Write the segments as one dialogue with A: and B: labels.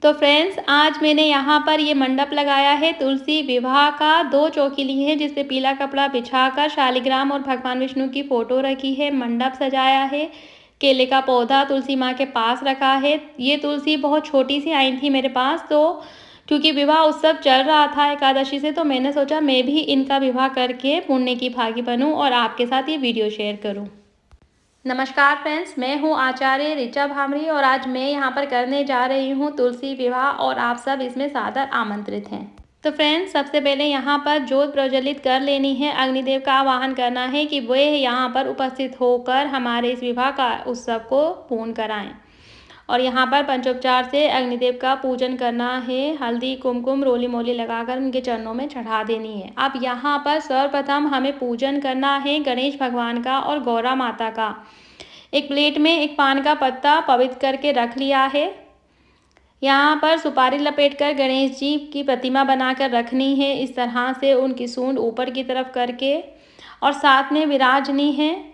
A: तो फ्रेंड्स, आज मैंने यहाँ पर ये मंडप लगाया है तुलसी विवाह का। 2 चौकी ली है जिस पे पीला कपड़ा बिछाकर शालिग्राम और भगवान विष्णु की फ़ोटो रखी है। मंडप सजाया है, केले का पौधा तुलसी माँ के पास रखा है। ये तुलसी बहुत छोटी सी आई थी मेरे पास, तो क्योंकि विवाह उत्सव चल रहा था एकादशी से, तो मैंने सोचा मैं भी इनका विवाह करके पुण्य की भागी बनूँ और आपके साथ ये वीडियो शेयर करूँ। नमस्कार फ्रेंड्स, मैं हूँ आचार्य ऋचा भामरी और आज मैं यहाँ पर करने जा रही हूँ तुलसी विवाह और आप सब इसमें सादर आमंत्रित हैं। तो फ्रेंड्स, सबसे पहले यहाँ पर ज्योत प्रज्वलित कर लेनी है। अग्निदेव का आवाहन करना है कि वे यहाँ पर उपस्थित होकर हमारे इस विवाह का उत्सव को पूर्ण कराएं। और यहाँ पर पंचोपचार से अग्निदेव का पूजन करना है। हल्दी कुमकुम रोली मोली लगाकर उनके चरणों में चढ़ा देनी है। अब यहाँ पर सर्वप्रथम हमें पूजन करना है गणेश भगवान का और गौरा माता का। एक प्लेट में एक पान का पत्ता पवित्र करके रख लिया है। यहाँ पर सुपारी लपेटकर गणेश जी की प्रतिमा बनाकर रखनी है, इस तरह से उनकी सूंड ऊपर की तरफ करके। और साथ में विराजनी है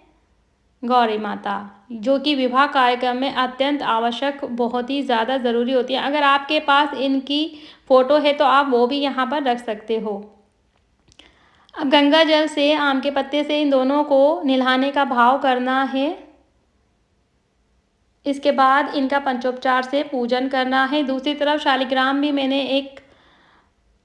A: गौरी माता, जो कि विवाह कार्यक्रम में अत्यंत आवश्यक, बहुत ही ज़्यादा ज़रूरी होती है। अगर आपके पास इनकी फ़ोटो है तो आप वो भी यहाँ पर रख सकते हो। अब गंगा जल से, आम के पत्ते से इन दोनों को नहलाने का भाव करना है। इसके बाद इनका पंचोपचार से पूजन करना है। दूसरी तरफ शालिग्राम भी मैंने एक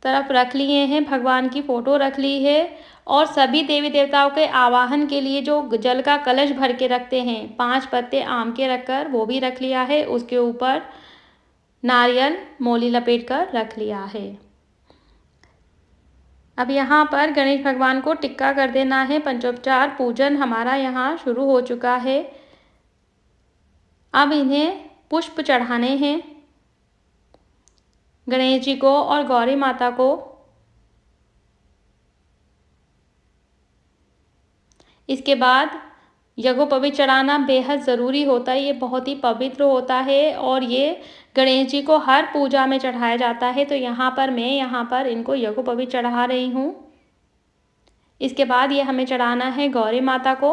A: तरफ रख लिए हैं, भगवान की फ़ोटो रख ली है। और सभी देवी देवताओं के आवाहन के लिए जो जल का कलश भर के रखते हैं, 5 पत्ते आम के रखकर वो भी रख लिया है। उसके ऊपर नारियल मोली लपेट कर रख लिया है। अब यहाँ पर गणेश भगवान को टिक्का कर देना है। पंचोपचार पूजन हमारा यहाँ शुरू हो चुका है। अब इन्हें पुष्प चढ़ाने हैं गणेश जी को और गौरी माता को। इसके बाद यज्ञोपवीत चढ़ाना बेहद ज़रूरी होता है। ये बहुत ही पवित्र होता है और ये गणेश जी को हर पूजा में चढ़ाया जाता है। तो यहाँ पर मैं इनको यज्ञोपवीत चढ़ा रही हूँ। इसके बाद ये हमें चढ़ाना है गौरी माता को।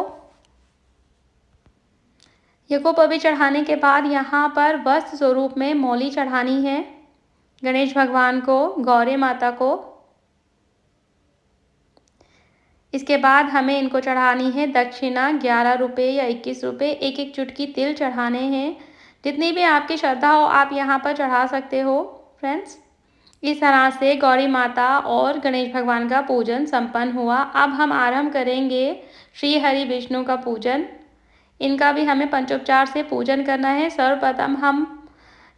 A: यज्ञोपवीत चढ़ाने के बाद यहाँ पर वस्त्र स्वरूप में मौली चढ़ानी है गणेश भगवान को, गौरी माता को। इसके बाद हमें इनको चढ़ानी है दक्षिणा 11 रुपये या 21 रुपये। एक एक चुटकी तिल चढ़ाने हैं। जितनी भी आपकी श्रद्धा हो आप यहाँ पर चढ़ा सकते हो फ्रेंड्स। इस तरह से गौरी माता और गणेश भगवान का पूजन संपन्न हुआ। अब हम आरंभ करेंगे श्री हरि विष्णु का पूजन। इनका भी हमें पंचोपचार से पूजन करना है। सर्वप्रथम हम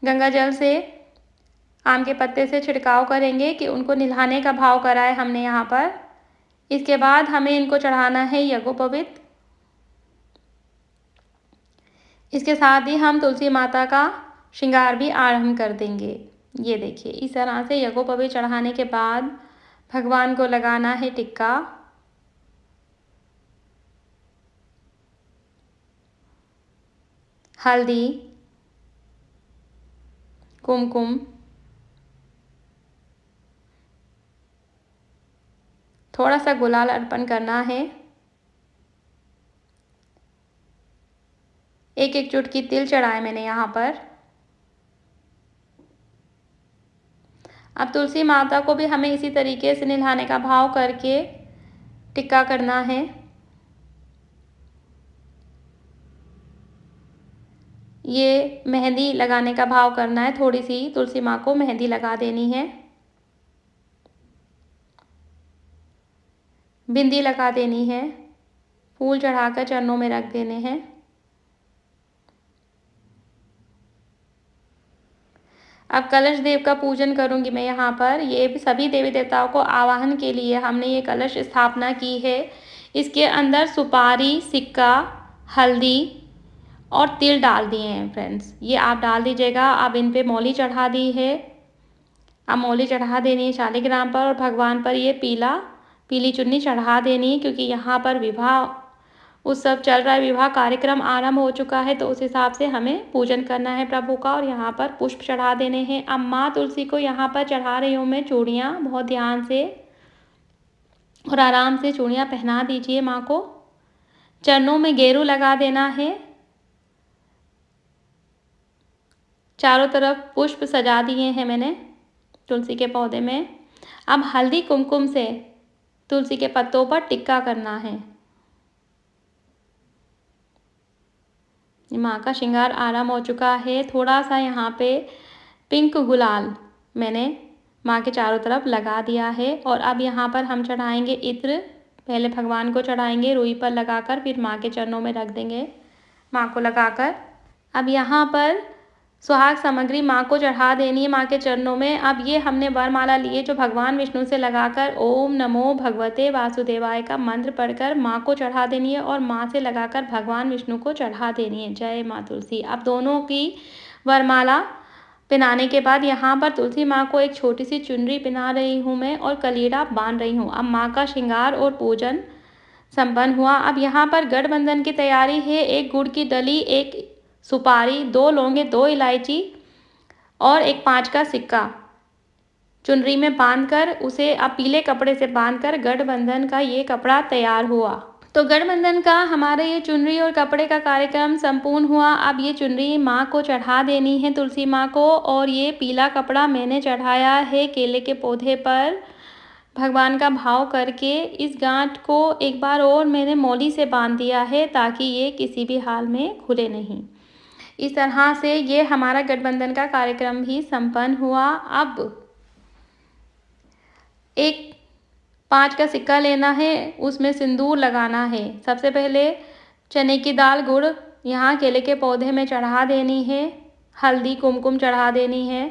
A: गंगा जल से आम के पत्ते से छिड़काव करेंगे कि उनको नहलाने का भाव कराए हमने यहाँ पर। इसके बाद हमें इनको चढ़ाना है यज्ञोपवीत। इसके साथ ही हम तुलसी माता का श्रृंगार भी आरंभ कर देंगे। ये देखिए, इस तरह से यज्ञोपवीत चढ़ाने के बाद भगवान को लगाना है टिक्का। हल्दी कुमकुम, थोड़ा सा गुलाल अर्पण करना है। एक एक चुटकी तिल चढ़ाए मैंने यहाँ पर। अब तुलसी माता को भी हमें इसी तरीके से नहलाने का भाव करके टिक्का करना है। ये मेहंदी लगाने का भाव करना है। थोड़ी सी तुलसी माँ को मेहंदी लगा देनी है, बिंदी लगा देनी है, फूल चढ़ाकर चरणों में रख देने हैं। अब कलश देव का पूजन करूंगी मैं यहाँ पर। ये भी सभी देवी देवताओं को आवाहन के लिए हमने ये कलश स्थापना की है। इसके अंदर सुपारी, सिक्का, हल्दी और तिल डाल दिए हैं फ्रेंड्स। ये आप डाल दीजिएगा। अब इन पे मौली चढ़ा दी है। अब मौली चढ़ा देनी है शालिग्राम पर और भगवान पर ये पीली चुन्नी चढ़ा देनी है, क्योंकि यहाँ पर विवाह उत्सव चल रहा है, विवाह कार्यक्रम आरंभ हो चुका है। तो उस हिसाब से हमें पूजन करना है प्रभु का और यहाँ पर पुष्प चढ़ा देने हैं। अब माँ तुलसी को यहाँ पर चढ़ा रही हूँ मैं चूड़ियाँ। बहुत ध्यान से और आराम से चूड़ियाँ पहना दीजिए माँ को। चरणों में गेरू लगा देना है। चारों तरफ पुष्प सजा दिए हैं मैंने तुलसी के पौधे में। अब हल्दी कुमकुम से तुलसी के पत्तों पर टिक्का करना है। माँ का श्रृंगार आराम हो चुका है। थोड़ा सा यहाँ पे पिंक गुलाल मैंने माँ के चारों तरफ लगा दिया है। और अब यहाँ पर हम चढ़ाएंगे इत्र। पहले भगवान को चढ़ाएंगे रुई पर लगाकर, फिर माँ के चरणों में रख देंगे माँ को लगाकर। अब यहाँ पर सुहाग सामग्री माँ को चढ़ा देनी है माँ के चरणों में। अब ये हमने वरमाला लिए जो भगवान विष्णु से लगाकर ओम नमो भगवते वासुदेवाय का मंत्र पढ़कर माँ को चढ़ा देनी है और माँ से लगाकर भगवान विष्णु को चढ़ा देनी है। जय माँ तुलसी। अब दोनों की वरमाला पहनाने के बाद यहाँ पर तुलसी माँ को एक छोटी सी चुनरी पहना रही हूँ मैं और कलीड़ा बांध रही हूँ। अब माँ का श्रृंगार और पूजन संपन्न हुआ। अब यहाँ पर गठबंधन की तैयारी है। एक गुड़ की डली, एक सुपारी, 2 लौंगे, 2 इलायची और एक 5 का सिक्का चुनरी में बांधकर उसे अब पीले कपड़े से बांधकर गठबंधन का ये कपड़ा तैयार हुआ। तो गठबंधन का हमारे ये चुनरी और कपड़े का कार्यक्रम संपूर्ण हुआ। अब ये चुनरी माँ को चढ़ा देनी है तुलसी माँ को। और ये पीला कपड़ा मैंने चढ़ाया है केले के पौधे पर भगवान का भाव करके। इस गांठ को एक बार और मैंने मौली से बांध दिया है ताकि ये किसी भी हाल में खुले नहीं। इस तरह से ये हमारा गठबंधन का कार्यक्रम भी संपन्न हुआ। अब एक 5 का सिक्का लेना है, उसमें सिंदूर लगाना है। सबसे पहले चने की दाल गुड़ यहाँ केले के पौधे में चढ़ा देनी है। हल्दी कुमकुम चढ़ा देनी है।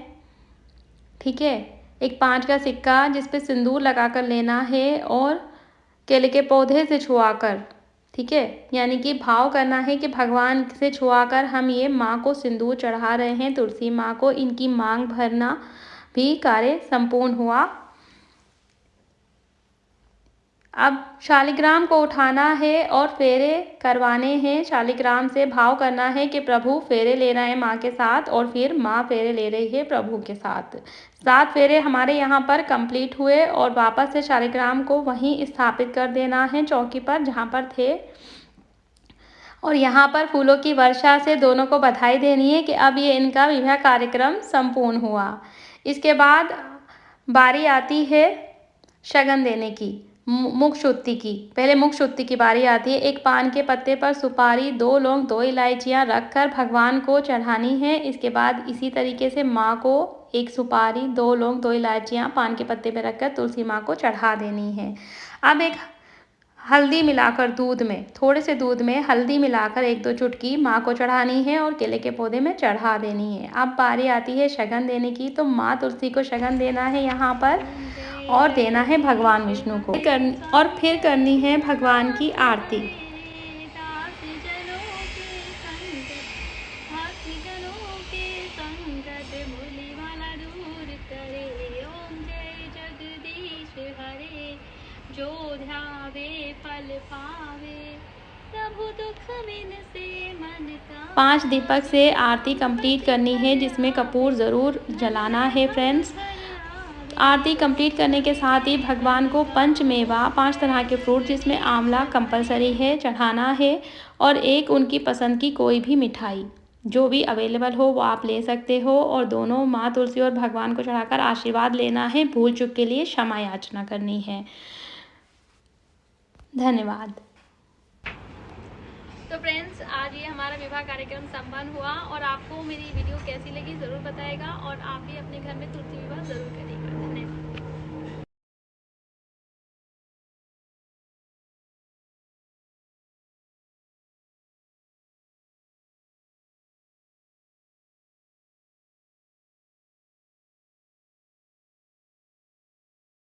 A: ठीक है। एक 5 का सिक्का जिस पे सिंदूर लगाकर लेना है और केले के पौधे से छुआकर, ठीक है, यानी कि भाव करना है कि भगवान से छुआकर हम ये माँ को सिंदूर चढ़ा रहे हैं तुलसी माँ को। इनकी मांग भरना भी कार्य संपूर्ण हुआ। अब शालिग्राम को उठाना है और फेरे करवाने हैं। शालिग्राम से भाव करना है कि प्रभु फेरे ले रहे हैं माँ के साथ और फिर माँ फेरे ले रही है प्रभु के साथ। 7 फेरे हमारे यहाँ पर कंप्लीट हुए और वापस से शालिग्राम को वहीं स्थापित कर देना है चौकी पर जहाँ पर थे। और यहाँ पर फूलों की वर्षा से दोनों को बधाई देनी है कि अब ये इनका विवाह कार्यक्रम संपूर्ण हुआ। इसके बाद बारी आती है शगन देने की, मुख शुद्धि की। पहले मुख शुद्धि की बारी आती है। एक पान के पत्ते पर सुपारी, 2 लौंग, 2 इलायचियाँ रखकर भगवान को चढ़ानी है। इसके बाद इसी तरीके से माँ को एक सुपारी, 2 लौंग, 2 इलायचियाँ पान के पत्ते पर रखकर तुलसी माँ को चढ़ा देनी है। अब एक हल्दी मिलाकर दूध में, थोड़े से दूध में हल्दी मिलाकर 1-2 चुटकी माँ को चढ़ानी है और केले के पौधे में चढ़ा देनी है। अब बारी आती है शगन देने की। तो माँ तुलसी को शगन देना है यहाँ पर और देना है भगवान विष्णु को और फिर करनी है भगवान की आरती। जो ध्यावे फल पावे, प्रभु दुख बिन से मन का। 5 दीपक से आरती कंप्लीट करनी है जिसमें कपूर ज़रूर जलाना है फ्रेंड्स। आरती कंप्लीट करने के साथ ही भगवान को पंचमेवा, 5 तरह के फ्रूट जिसमें आंवला कंपलसरी है चढ़ाना है और एक उनकी पसंद की कोई भी मिठाई जो भी अवेलेबल हो वो आप ले सकते हो। और दोनों माँ तुलसी और भगवान को चढ़ाकर आशीर्वाद लेना है। भूल चूक के लिए क्षमा याचना करनी है। धन्यवाद। तो फ्रेंड्स, आज ये हमारा विवाह कार्यक्रम संपन्न हुआ और आपको मेरी वीडियो कैसी लगी ज़रूर बताएगा और आप भी अपने घर में तुलसी विवाह ज़रूर करिएगा। धन्यवाद।